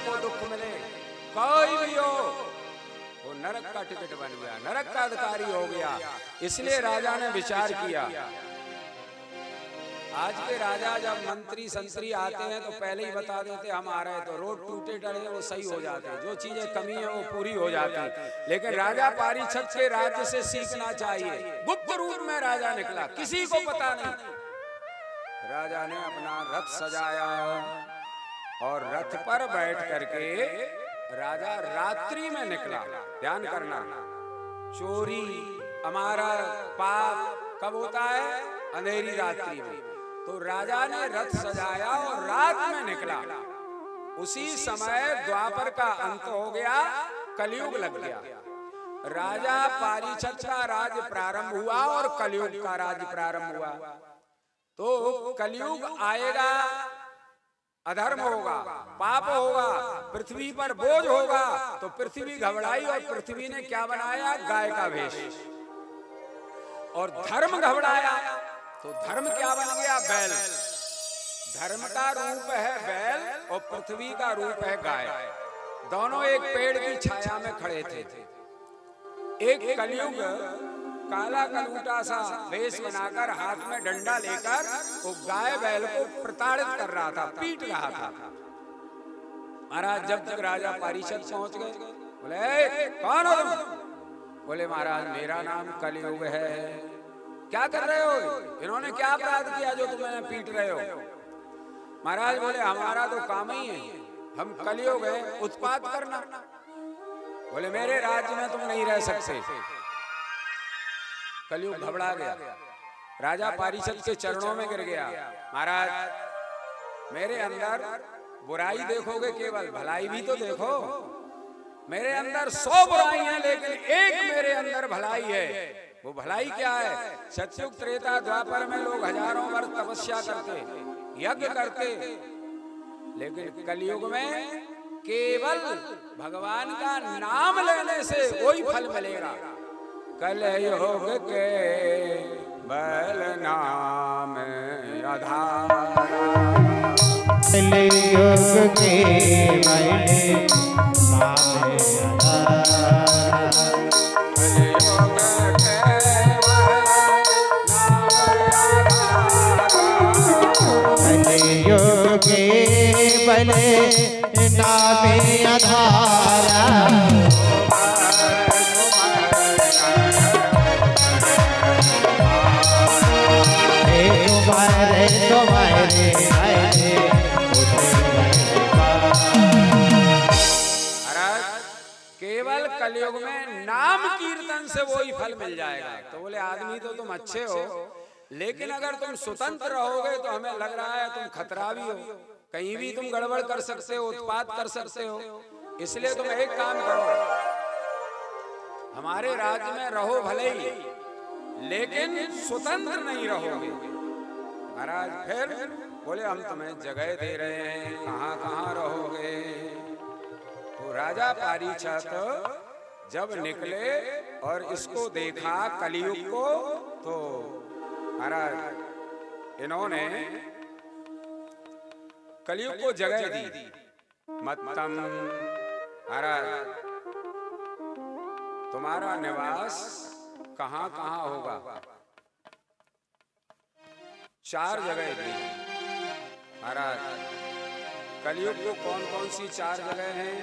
को दुख मिले, कोई भी हो, वो नरक का टिकट बन गया, नरक का अधिकारी हो गया। इसलिए राजा ने विचार किया। आज के राजा जब मंत्री संतरी आते हैं तो पहले ही बता देते हम आ रहे हैं, तो रोड टूटे टले वो सही हो जाते हैं, जो चीजें कमी है वो पूरी हो जाती। लेकिन राजा पारीक्षत के राज्य से सीखना चाहिए। गुप्त रूप में राजा निकला, किसी को पता नहीं। राजा ने अपना रथ सजाया और रथ पर बैठ करके राजा रात्रि में निकला। ध्यान करना, चोरी हमारा पाप कब होता है? अंधेरी रात्रि में। तो राजा ने रथ सजाया और रात में निकला। उसी समय द्वापर का अंत हो गया, कलयुग लग गया। राजा पारीक्षत का राज्य प्रारंभ हुआ और कलयुग का राज्य प्रारंभ हुआ। तो कलयुग आएगा, अधर्म होगा, पाप होगा, पृथ्वी पर बोझ होगा। तो पृथ्वी घबराई और पृथ्वी ने क्या बनाया? गाय का वेश। और धर्म घबराया तो धर्म क्या बन गया? बैल। धर्म का रूप है बैल और पृथ्वी का रूप है गाय। दोनों एक पेड़ की छाया में खड़े थे। एक कलयुग काला कलूटा सा वेश बनाकर हाथ में डंडा लेकर वो गाय बैल को प्रताड़ित कर रहा था, पीट रहा था। महाराज जब तक राजा पारीक्षत पहुंच गए, बोले कौन हो तुम? बोले महाराज मेरा नाम कलयुग है। क्या कर रहे हो? इन्होंने क्या अपराध किया जो तुम्हें पीट रहे हो? महाराज बोले हमारा तो काम ही है, हम कलयुग है, उत्पात करना। बोले मेरे राज्य में तुम नहीं रह सकते। कलयुग घबरा गया, राजा पारीक्षत के चरणों में गिर गया। महाराज मेरे अंदर बुराई देखोगे, केवल भलाई भी तो देखो। मेरे अंदर 100 बुराई है लेकिन एक मेरे अंदर भलाई है। वो भलाई क्या है? सतयुग त्रेता द्वापर में लोग हजारों वर्ष तपस्या करते, यज्ञ करते, लेकिन कलयुग में केवल भगवान का नाम लेने से वही फल मिलेगा। कलयुग के बल नाम आधार, कलयुग के बल नाम नामे आधारा, तुम्हारे तुम्हारे केवल कलयुग में नाम कीर्तन से वही फल मिल जाएगा। तो बोले आदमी तो तुम अच्छे हो, लेकिन अगर तुम स्वतंत्र रहोगे तो हमें लग रहा है तुम खतरा भी हो, कहीं भी तुम गड़बड़ कर सकते हो, उत्पात कर सकते हो। इसलिए तुम एक काम करो, हमारे राज्य में रहो भले ही, लेकिन स्वतंत्र नहीं रहोगे। महाराज फिर बोले हम तुम्हें जगह दे रहे हैं, कहाँ कहाँ रहोगे? तो राजा पारीक्षत जब निकले और इसको देखा कलयुग को, तो महाराज इन्होंने कलयुग को जगह दी। मत्तम महाराज तुम्हारा निवास कहाँ कहाँ होगा? 4 जगह दी। महाराज कलयुग को कौन कौन सी 4 जगह हैं?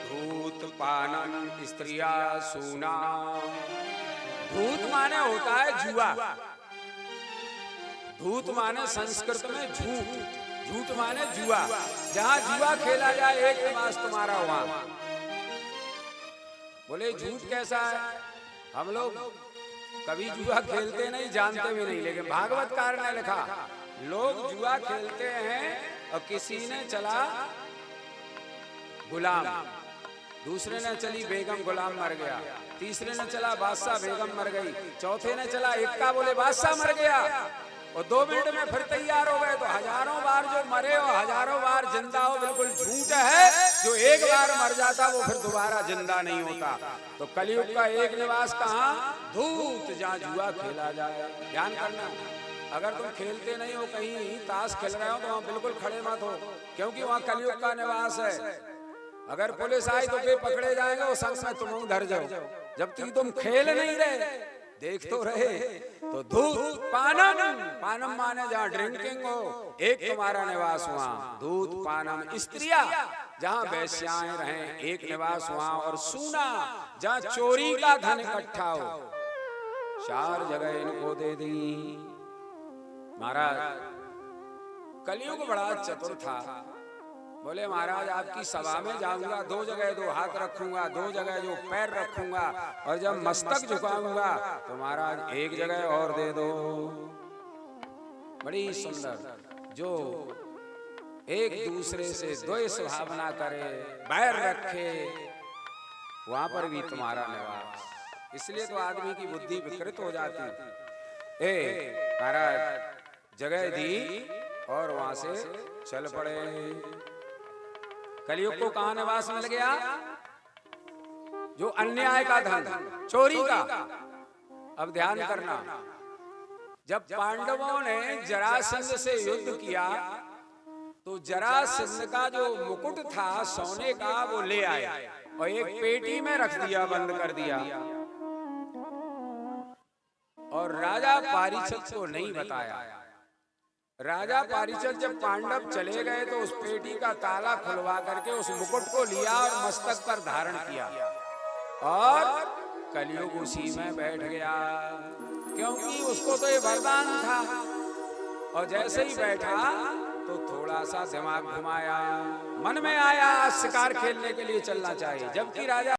धूत, पानम, स्त्रिया, सूना। धूत माने होता है जुआ। धूत माने संस्कृत में झूठ, झूठ माने जुआ। जहां जुआ खेला जाए एक निवास तुम्हारा वहां। बोले झूठ कैसा है? हम लोग कभी जुआ खेलते नहीं, जानते भी नहीं, लेकिन भागवतकार ने लिखा लोग जुआ खेलते हैं और किसी ने चला गुलाम, दूसरे ने चली बेगम, गुलाम मर गया, तीसरे ने चला बादशाह, बेगम मर गई, चौथे ने चला इक्का, बोले बादशाह मर गया, और 2 मिनट में फिर तैयार हो गए। तो हजारों बार जो मरे और हजारों बार जिंदा हो, बिल्कुल झूठ है। जो एक बार मर जाता वो फिर दोबारा जिंदा नहीं होता। तो कलयुग का एक निवास कहाँ? धूत, जहाँ जुआ खेला जाए। ध्यान करना। अगर तुम खेलते नहीं हो, कहीं ताश खेल रहे हो तो वहां बिल्कुल खड़े मत हो, क्योंकि वहां कलयुग का निवास है। अगर पुलिस आई तो वे पकड़े जाएंगे, वो संग में तुम धर जाओ। जब तक तुम खेल नहीं रहे, देख तो रहे, तो दूध पानम, पानम माने जहाँ ड्रिंकिंग हो, एक तुम्हारा निवास वहाँ। दूध पानम स्त्रिया, जहाँ वैश्याएं रहें, एक निवास वहाँ। और सूना, जहाँ चोरी का धन इकट्ठा हो, 4 जगह इनको दे दी। महाराज कलयुग बड़ा चतुर था। बोले महाराज आपकी सभा में जाऊंगा, 2 जगह 2 हाथ रखूंगा, 2 जगह जो पैर रखूंगा, और जब मस्तक झुकाऊंगा तो महाराज 1 जगह और दे दो। बड़ी सुंदर, जो एक दूसरे से द्वेष भावना करे, बैर रखे, वहां पर भी तुम्हारा निवास। इसलिए तो आदमी की बुद्धि विकृत हो जाती। महाराज जगह दी और वहां से चल पड़े। कलयुग को कहां निवास मिल गया? जो अन्याय का धन, चोरी का। अब ध्यान करना, जब पांडवों ने जरासंध से युद्ध किया तो जरासंध का जो मुकुट था सोने का, वो ले आए और एक पेटी में रख दिया, बंद कर दिया, और राजा पारीक्षत को नहीं बताया। राजा पारीक्षत जब पांडव चले गए तो उस पेटी का ताला खुलवा करके उस मुकुट को लिया और मस्तक पर धारण किया, और कलयुग उसी में बैठ गया, क्योंकि उसको तो ये वरदान था। और जैसे ही बैठा तो थोड़ा सा दिमाग घुमाया, मन में आया शिकार खेलने के लिए चलना चाहिए, जबकि राजा